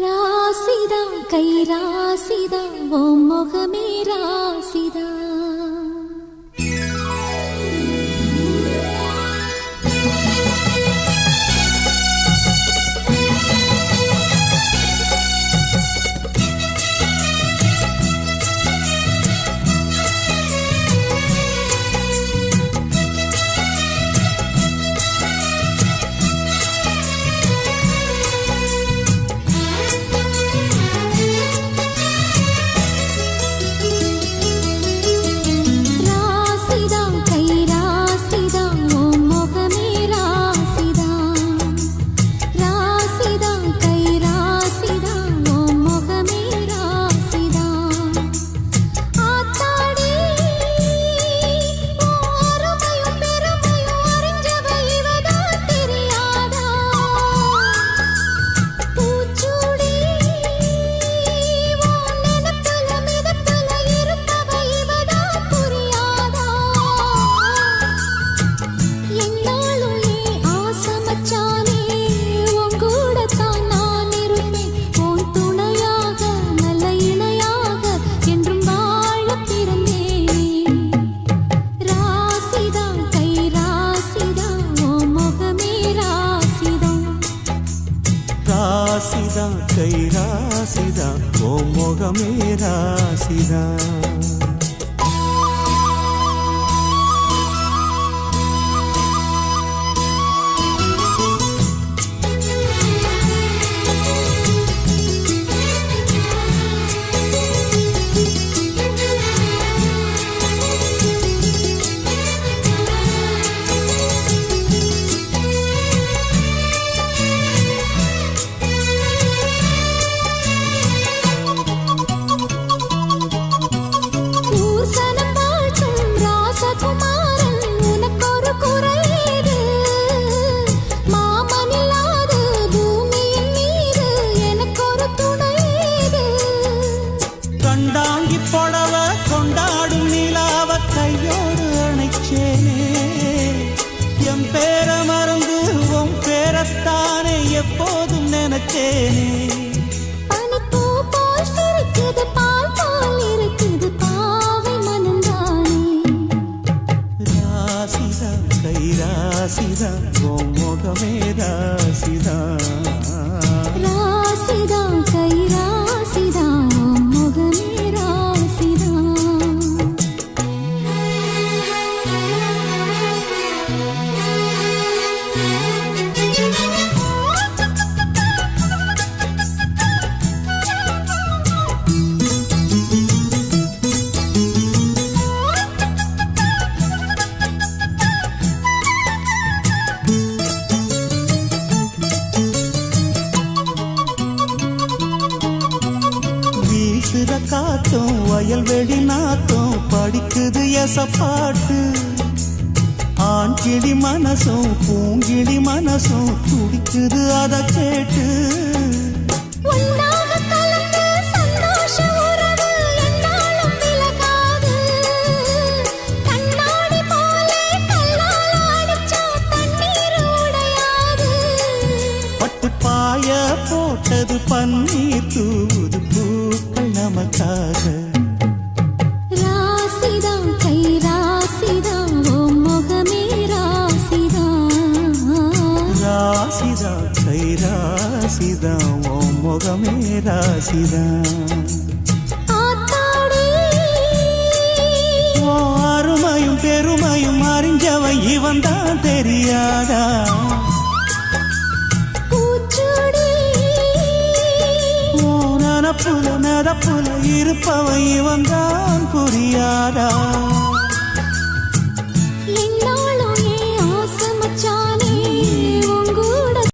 ராசிதா கை ராசிதா ஓ முகமே ராசிதா ராசிதா கை ராசிதா ஓ முகமே ராசிதா கண்டாங்கி புடவ கொண்டாடும் நிலாவ கையோடு அணைச்சேனே என் பேர மறந்து உன் பேரத்தானே எப்போதும் நினைச்சேனே பனிப்பூ போல் சிரிக்குது பால் போல் இருக்குது பாவை மனந்தானே ராசிதா கை ராசிதா ஓ முகமே ராசிதா ராசிதா கை ராசிதா வீசுற காத்தும் வயல்வெளி நாத்தும் படிக்குது எசப்பாட்டு ஆண் கிளி மனசும் பூங்கிளி மனசும் துடிக்குது அத கேட்டு பட்டு பாய போட்டது பன்னீர் தூது பூக்கள் நமக்காக ராசிதா கை ராசிதா ஓ முகமே ராசிதா ராசிதா கை ராசிதா ஓ முகமே ராசிதா ஓ அருமையும் பெருமையும் அறிஞ்சவன் இவன் தான் தெரியாதா நதப்புல இருப்பவன் இவன் தான் புரியாதா